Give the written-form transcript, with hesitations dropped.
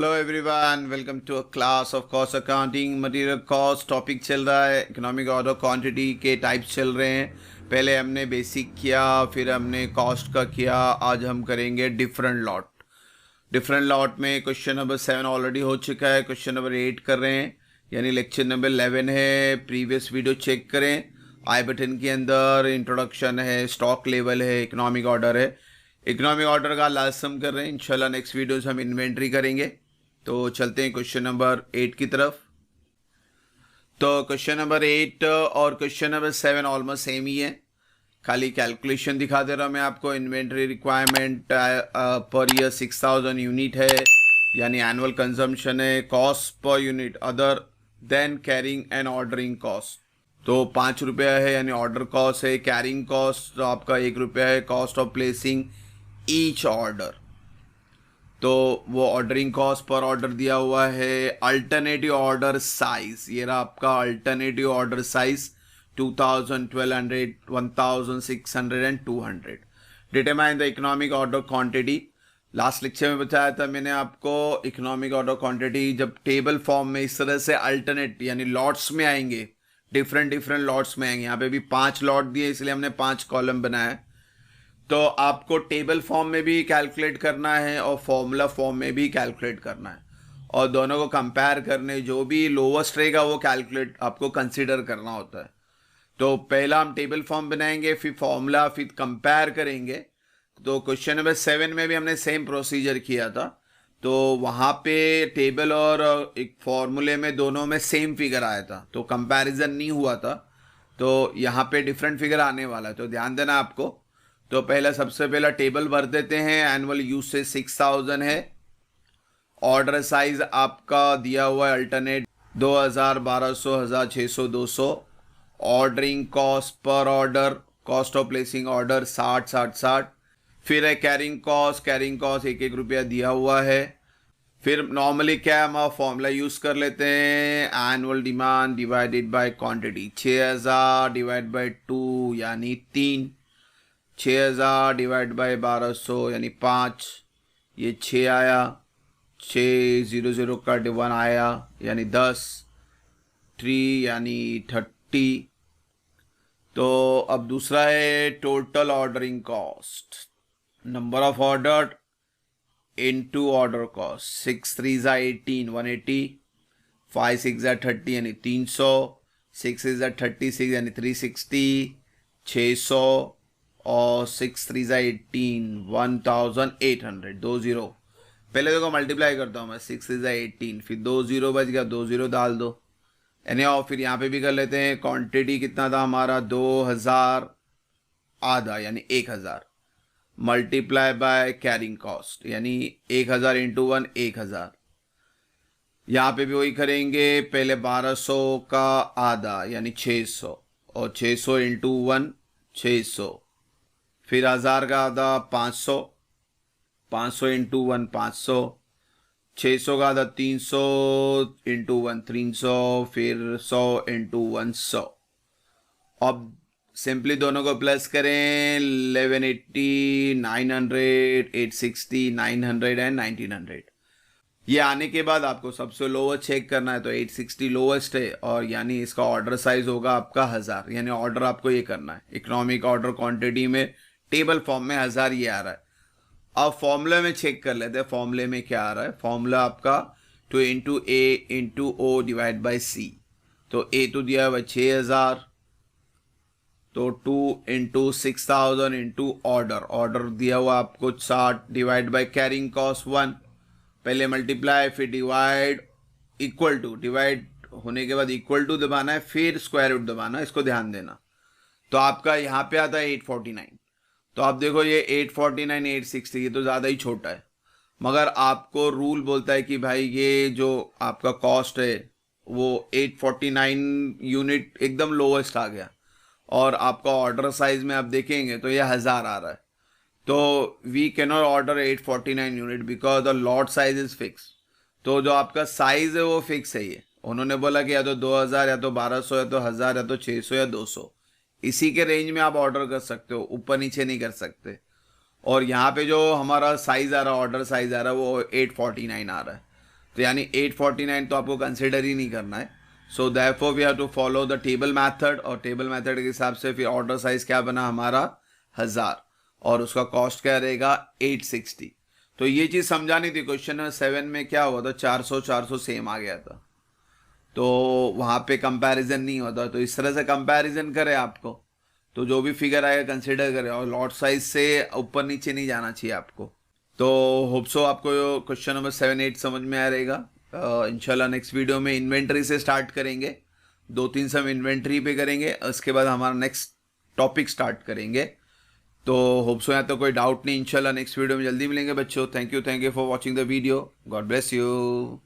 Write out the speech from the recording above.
Hello everyone, welcome to a class of cost accounting. Material cost topic चल रहा है, economic order quantity के types चल रहे हैं। पहले हमने बेसिक किया, फिर हमने कॉस्ट का किया। आज हम करेंगे डिफरेंट लॉट। डिफरेंट लॉट में क्वेश्चन नंबर 7 ऑलरेडी हो चुका है, क्वेश्चन नंबर 8 कर रहे हैं, यानी लेक्चर नंबर 11 है। प्रीवियस वीडियो चेक करें, आई बटन के अंदर इंट्रोडक्शन है, स्टॉक लेवल है, इकोनॉमिक ऑर्डर है। इकोनॉमिक ऑर्डर का लास्ट सम कर रहे हैं, इंशाल्लाह नेक्स्ट वीडियो से हम इन्वेंट्री करेंगे। तो चलते हैं क्वेश्चन नंबर 8 की तरफ। तो क्वेश्चन नंबर 8 और क्वेश्चन नंबर 7 ऑलमोस्ट सेम ही है, खाली कैलकुलेशन दिखा दे रहा हूँ मैं आपको। Inventory requirement per year 6000 unit है, यानी एनुअल कंजम्पशन है। Cost per unit other than carrying and ordering cost, तो 5 रुपया है, यानी ऑर्डर कॉस्ट है। कैरिंग कॉस्ट तो आपका 1 रुपया है। Cost of placing each order, तो वो ऑर्डरिंग कॉस्ट पर ऑर्डर दिया हुआ है। अल्टरनेटिव ऑर्डर साइज, ये रहा आपका alternative order size 2000, 1200, 1600 and 200। Determine the economic order quantity. Last lecture में बताया था मैंने आपको, इकोनॉमिक ऑर्डर क्वांटिटी जब टेबल फॉर्म में इस तरह से अल्टरनेट यानी लॉट्स में आएंगे, डिफरेंट लॉट्स में आएंगे। यहाँ पे भी 5 लॉट दिए, इसलिए हमने 5 कॉलम बनाया। तो आपको टेबल फॉर्म में भी कैलकुलेट करना है और फॉर्मूला फॉर्म में भी कैलकुलेट करना है, और दोनों को कंपेयर करने, जो भी लोवेस्ट रहेगा वो कैलकुलेट आपको कंसीडर करना होता है। तो पहला हम टेबल फॉर्म बनाएंगे, फिर फॉर्मूला, फिर कंपेयर करेंगे। तो क्वेश्चन नंबर 7 में भी हमने सेम प्रोसीजर किया था। तो वहाँ पे टेबल और एक फॉर्मूले में दोनों में सेम फिगर आया था, तो कंपैरिजन नहीं हुआ था। तो यहाँ पे डिफरेंट फिगर आने वाला है, तो ध्यान देना आपको। तो पहला सबसे पहला टेबल भर देते हैं। एनुअल यूसेज 6000 है। ऑर्डर साइज आपका दिया हुआ है alternate 2000, 1200, 1600, 200। Ordering cost per order, cost of placing order 60, 60, 60। फिर है कैरिंग कॉस्ट 1 रुपया दिया हुआ है। फिर नॉर्मली क्या हम फॉर्मूला यूज कर लेते हैं, annual demand divided by quantity. 6000 divide by 2 यानी 3, 6000 डिवाइड बाय 1200 यानी 5, ये 6 आया। 600 का 1 आया यानी 10, 3 यानी 30। तो अब दूसरा है total ordering cost, number of order into order cost. 6 3 18, 180। 5 6 30 यानी 300। 6 6 36 यानी 360, 600। और 6 3 18, 1800, 2 0। पहले देखो मल्टीप्लाई करता हूँ मैं, 6 3 18, फिर 2 0 बच गया, 2 0 डाल दो। यानी और फिर यहाँ पे भी कर लेते हैं। क्वांटिटी कितना था हमारा, 2000 आधा यानी 1000, मल्टीप्लाई बाय कैरिंग कॉस्ट, यानी 1000 इंटू 1 1000। यहाँ पे भी वही करेंगे, पहले 1200 का आधा यानी 600, और 600 इंटू 1 600। फिर 1000 का आधा 500, 500 इंटू 1 500। 600 का आधा 300 इंटू 1 300। फिर 100 इंटू 1 100। अब सिंपली दोनों को प्लस करें, 1180, 900, 860, 900 एंड 1900। ये आने के बाद आपको सबसे लोवेस्ट चेक करना है, तो 860 लोवेस्ट है, और यानी इसका ऑर्डर साइज होगा आपका 1000, यानी ऑर्डर आपको ये करना है। इकोनॉमिक ऑर्डर क्वांटिटी में टेबल फॉर्म में 1000 ये आ रहा है। अब फॉर्मूले में चेक कर लेते हैं, फॉर्मूले में क्या आ रहा है। फॉर्मूला आपका 2 into A into O divide by C. तो ए तो दिया हुआ 6000, तो 2 इंटू 6000 इंटू ऑर्डर, ऑर्डर दिया हुआ आपको 60 डिवाइड बाई कैरिंग कॉस्ट 1। पहले मल्टीप्लाई फिर डिवाइड, इक्वल टू, डिवाइड होने के बाद इक्वल टू दबाना है, फिर स्क्वायर रूट दबाना है, इसको ध्यान देना। तो आपका यहाँ पे आता है 849। तो आप देखो ये 849, 860, ये तो ज़्यादा ही छोटा है, मगर आपको रूल बोलता है कि भाई ये जो आपका कॉस्ट है वो 849 यूनिट एकदम लोवेस्ट आ गया, और आपका ऑर्डर साइज में आप देखेंगे तो ये 1000 आ रहा है। तो we can not order 849 unit because the lot size is fix. तो जो आपका साइज है वो फिक्स है। ये उन्होंने बोला कि या तो 2000 या तो 1200 या तो 1000 या तो 600 या 200, इसी के रेंज में आप ऑर्डर कर सकते हो, ऊपर नीचे नहीं कर सकते। और यहाँ पे जो हमारा साइज आ रहा है, ऑर्डर साइज आ रहा है, वो 849 आ रहा है। तो यानी 849 तो आपको कंसिडर ही नहीं करना है. So therefore we have to follow the table method, और टेबल मेथड के हिसाब से फिर ऑर्डर साइज क्या बना हमारा 1000, और उसका कॉस्ट क्या रहेगा 860. तो ये चीज़ समझानी थी. क्वेश्चन नंबर 7 में क्या हुआ था, 400 सेम आ गया था, तो वहाँ पे कंपैरिजन नहीं होता. तो इस तरह से कंपैरिजन करें आपको, तो जो भी फिगर आएगा कंसिडर करें, और लॉट साइज से ऊपर नीचे नहीं जाना चाहिए आपको. तो होप सो आपको क्वेश्चन नंबर 7-8 समझ में आ रहेगा. इंशाल्लाह नेक्स्ट वीडियो में इन्वेंट्री से स्टार्ट करेंगे, 2-3 सम इन्वेंट्री पे करेंगे, उसके बाद हमारा नेक्स्ट टॉपिक स्टार्ट करेंगे. तो होप सो यहाँ तो कोई डाउट नहीं. इंशाल्लाह नेक्स्ट वीडियो में जल्दी मिलेंगे बच्चों. Thank you for watching the video. God bless you.